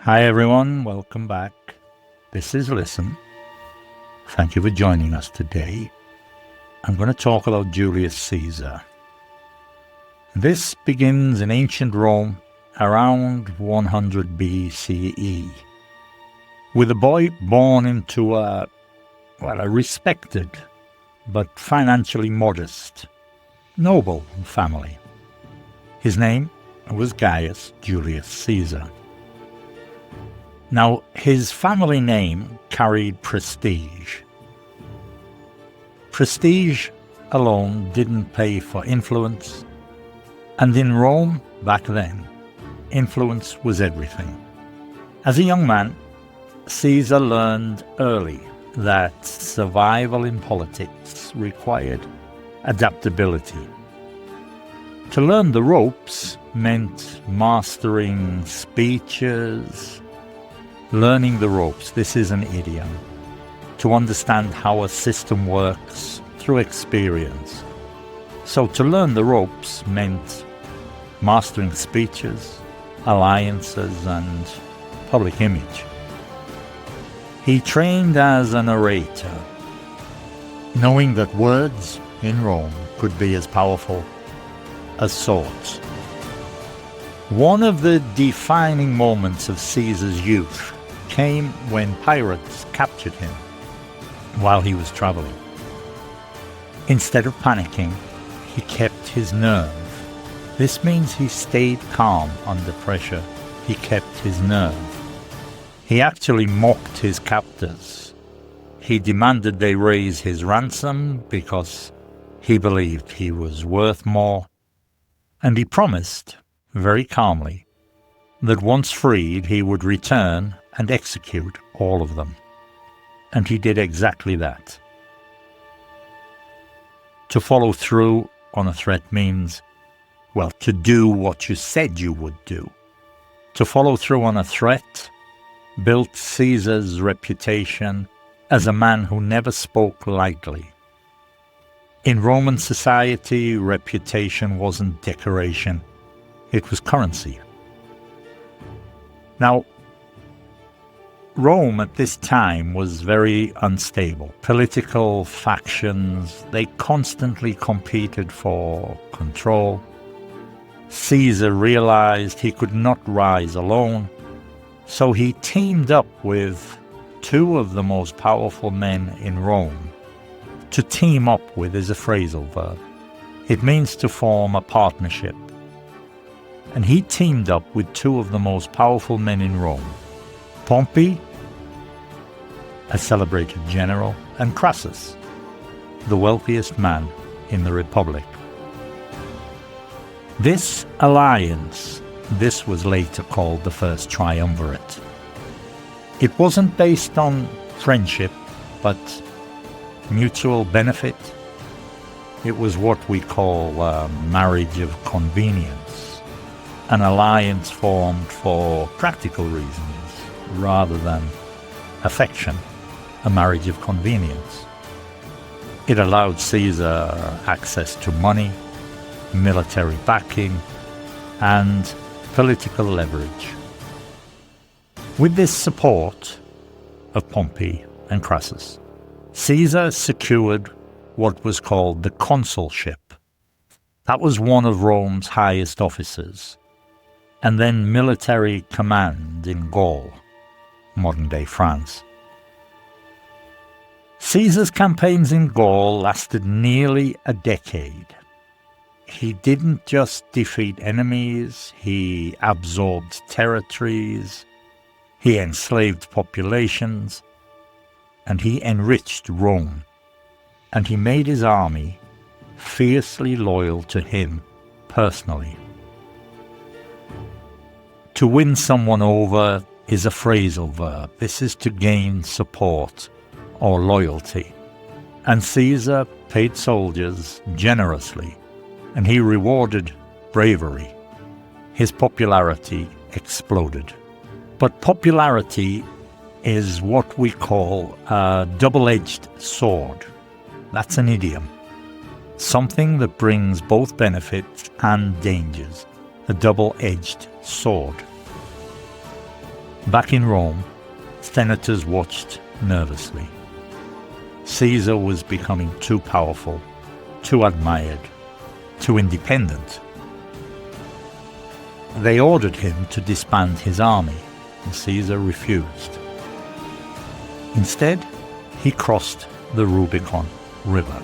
Hi everyone, welcome back. This is Listen. Thank you for joining us today. I'm going to talk about Julius Caesar. This begins in ancient Rome around 100 BCE, with a boy born into a respected but financially modest, noble family. His name was Gaius Julius Caesar. Now, his family name carried prestige. Prestige alone didn't pay for influence, and in Rome back then, influence was everything. As a young man, Caesar learned early that survival in politics required adaptability. To learn the ropes meant mastering speeches. Learning the ropes, this is an idiom, to understand how a system works through experience. So to learn the ropes meant mastering speeches, alliances, and public image. He trained as an orator, knowing that words in Rome could be as powerful as swords. One of the defining moments of Caesar's youth came when pirates captured him while he was traveling. Instead of panicking, he kept his nerve. This means he stayed calm under pressure. He kept his nerve. He actually mocked his captors. He demanded they raise his ransom because he believed he was worth more. And he promised, very calmly, that once freed he would return and execute all of them. And he did exactly that. To follow through on a threat means, to do what you said you would do. To follow through on a threat built Caesar's reputation as a man who never spoke lightly. In Roman society, reputation wasn't decoration, it was currency. Now, Rome at this time was very unstable. Political factions, they constantly competed for control. Caesar realized he could not rise alone, so he teamed up with two of the most powerful men in Rome. To team up with is a phrasal verb. It means to form a partnership. And he teamed up with two of the most powerful men in Rome, Pompey, a celebrated general, and Crassus, the wealthiest man in the Republic. This alliance, this was later called the First Triumvirate. It wasn't based on friendship, but mutual benefit. It was what we call marriage of convenience, an alliance formed for practical reasons rather than affection, a marriage of convenience. It allowed Caesar access to money, military backing, and political leverage. With this support of Pompey and Crassus, Caesar secured what was called the consulship. That was one of Rome's highest offices, and then military command in Gaul, modern-day France. Caesar's campaigns in Gaul lasted nearly a decade. He didn't just defeat enemies, he absorbed territories, he enslaved populations, and he enriched Rome, and he made his army fiercely loyal to him personally. To win someone over is a phrasal verb. This is to gain support or loyalty. And Caesar paid soldiers generously, and he rewarded bravery. His popularity exploded. But popularity is what we call a double-edged sword. That's an idiom. Something that brings both benefits and dangers. A double-edged sword. Back in Rome, senators watched nervously. Caesar was becoming too powerful, too admired, too independent. They ordered him to disband his army, and Caesar refused. Instead, he crossed the Rubicon River.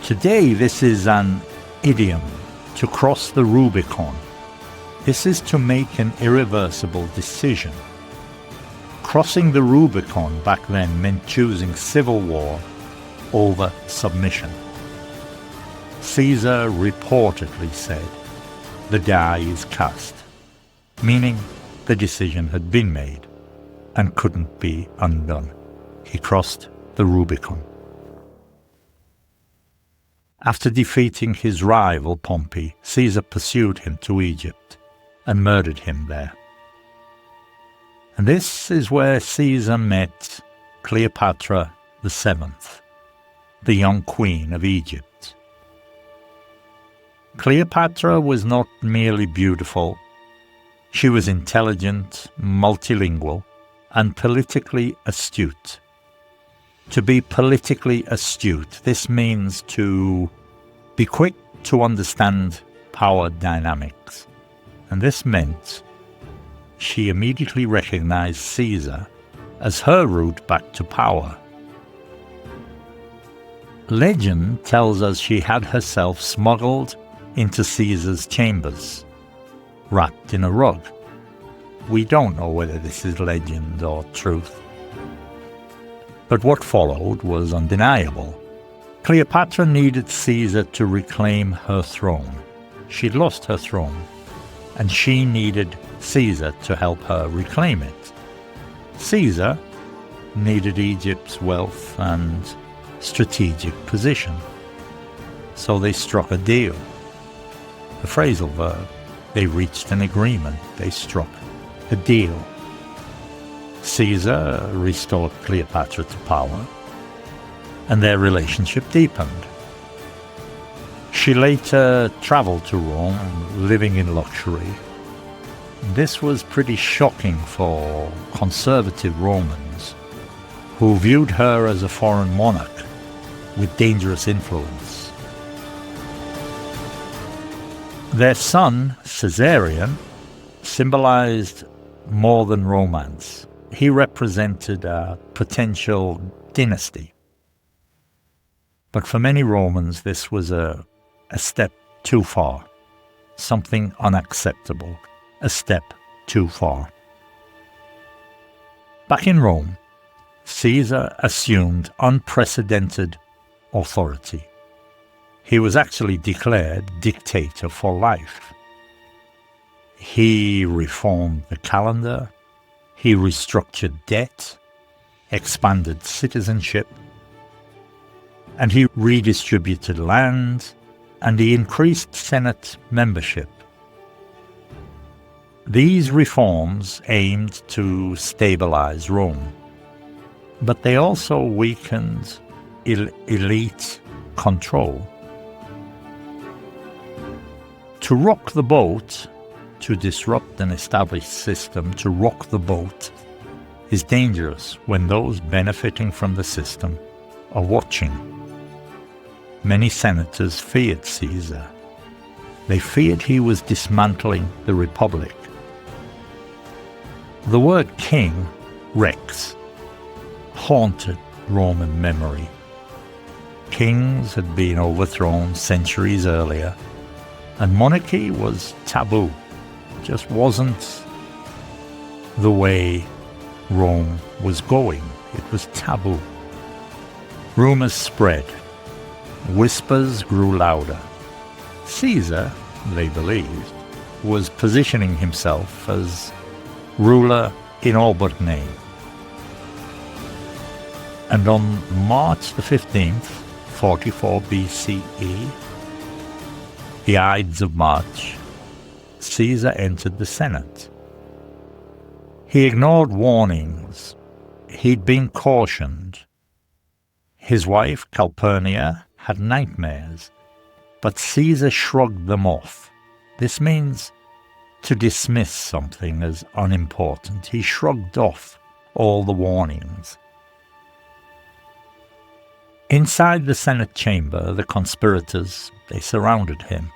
Today, this is an idiom, to cross the Rubicon. This is to make an irreversible decision. Crossing the Rubicon back then meant choosing civil war over submission. Caesar reportedly said, "The die is cast," meaning the decision had been made and couldn't be undone. He crossed the Rubicon. After defeating his rival Pompey, Caesar pursued him to Egypt and murdered him there. And this is where Caesar met Cleopatra VII, the young queen of Egypt. Cleopatra was not merely beautiful. She was intelligent, multilingual, and politically astute. To be politically astute, this means to be quick to understand power dynamics. And this meant she immediately recognized Caesar as her route back to power. Legend tells us she had herself smuggled into Caesar's chambers, wrapped in a rug. We don't know whether this is legend or truth. But what followed was undeniable. Cleopatra needed Caesar to reclaim her throne. She'd lost her throne, and she needed Caesar to help her reclaim it. Caesar needed Egypt's wealth and strategic position. So they struck a deal. The phrasal verb. They reached an agreement. They struck a deal. Caesar restored Cleopatra to power, and their relationship deepened. She later traveled to Rome, living in luxury. This was pretty shocking for conservative Romans, who viewed her as a foreign monarch with dangerous influence. Their son, Caesarion, symbolized more than romance. He represented a potential dynasty. But for many Romans, this was a step too far, something unacceptable, a step too far. Back in Rome, Caesar assumed unprecedented authority. He was actually declared dictator for life. He reformed the calendar, he restructured debt, expanded citizenship, and he redistributed land, and he increased Senate membership. These reforms aimed to stabilize Rome, but they also weakened elite control. To rock the boat, to disrupt an established system, to rock the boat, is dangerous when those benefiting from the system are watching. Many senators feared Caesar. They feared he was dismantling the republic. The word king, rex, haunted Roman memory. Kings had been overthrown centuries earlier, and monarchy was taboo. It just wasn't the way Rome was going. It was taboo. Rumors spread. Whispers grew louder. Caesar, they believed, was positioning himself as ruler in all but name. And on March the 15th, 44 BCE, the Ides of March, Caesar entered the Senate. He ignored warnings. He'd been cautioned. His wife, Calpurnia, had nightmares, but Caesar shrugged them off. This means to dismiss something as unimportant. He shrugged off all the warnings. Inside the Senate chamber, the conspirators, they surrounded him.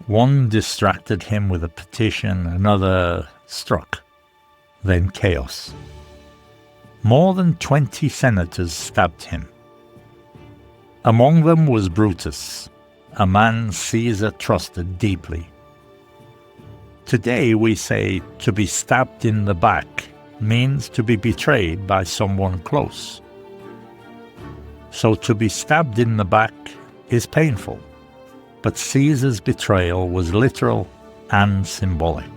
One distracted him with a petition, another struck. Then chaos. More than 20 senators stabbed him. Among them was Brutus, a man Caesar trusted deeply. Today we say to be stabbed in the back means to be betrayed by someone close. So to be stabbed in the back is painful, but Caesar's betrayal was literal and symbolic.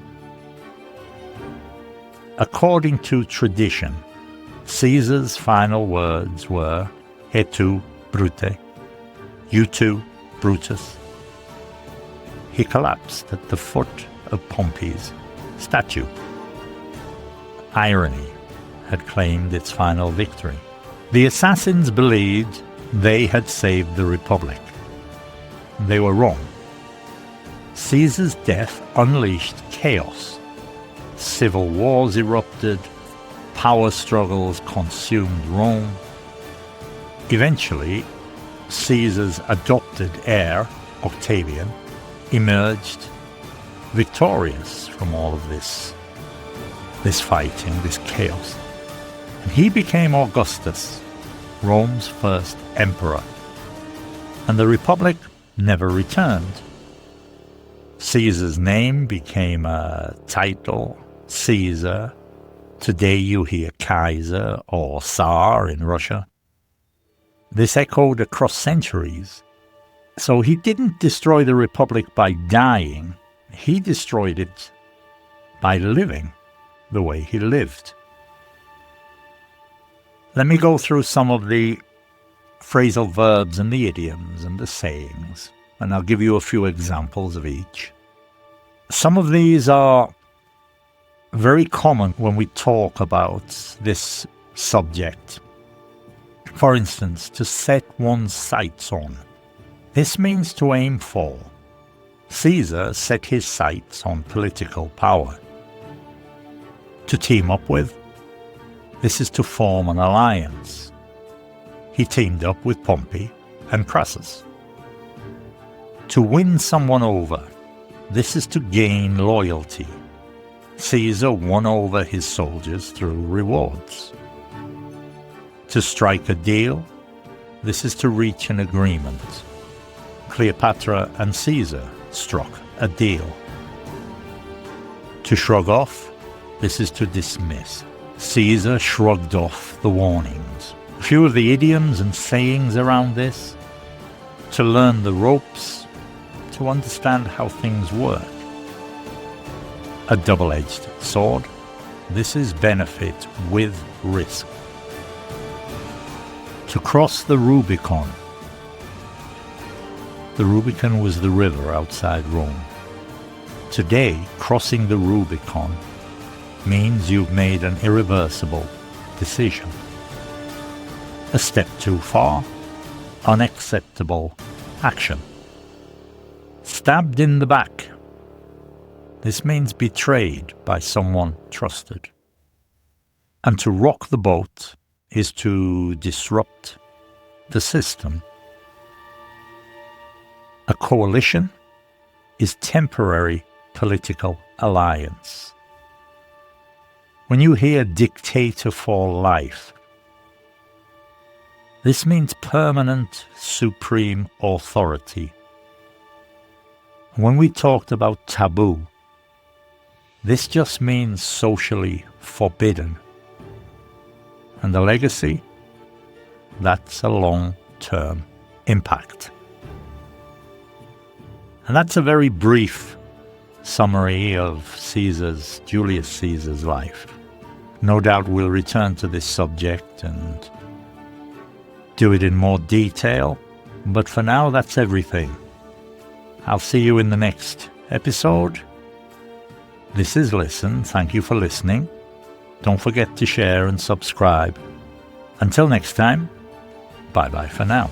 According to tradition, Caesar's final words were, "Et tu, Brute," you too, Brutus. He collapsed at the foot of Pompey's statue. Irony had claimed its final victory. The assassins believed they had saved the Republic. They were wrong. Caesar's death unleashed chaos. Civil wars erupted, power struggles consumed Rome. Eventually, Caesar's adopted heir, Octavian, emerged victorious from all of this fighting, this chaos. And he became Augustus, Rome's first emperor. And the Republic never returned. Caesar's name became a title, Caesar. Today you hear Kaiser or Tsar in Russia. This echoed across centuries. So he didn't destroy the Republic by dying. He destroyed it by living the way he lived. Let me go through some of the phrasal verbs and the idioms and the sayings, and I'll give you a few examples of each. Some of these are very common when we talk about this subject. For instance, to set one's sights on. This means to aim for. Caesar set his sights on political power. To team up with. This is to form an alliance. He teamed up with Pompey and Crassus. To win someone over. This is to gain loyalty. Caesar won over his soldiers through rewards. To strike a deal. This is to reach an agreement. Cleopatra and Caesar struck a deal. To shrug off. This is to dismiss. Caesar shrugged off the warnings. A few of the idioms and sayings around this. To learn the ropes. To understand how things work. A double-edged sword. This is benefit with risk. To cross the Rubicon. The Rubicon was the river outside Rome. Today, crossing the Rubicon means you've made an irreversible decision. A step too far, unacceptable action. Stabbed in the back. This means betrayed by someone trusted. And to rock the boat is to disrupt the system. A coalition is temporary political alliance. When you hear dictator for life, this means permanent supreme authority. When we talked about taboo, this just means socially forbidden. And the legacy, that's a long-term impact. And that's a very brief summary of Julius Caesar's life. No doubt we'll return to this subject and do it in more detail, but for now that's everything. I'll see you in the next episode. This is Listen. Thank you for listening. Don't forget to share and subscribe. Until next time, bye-bye for now.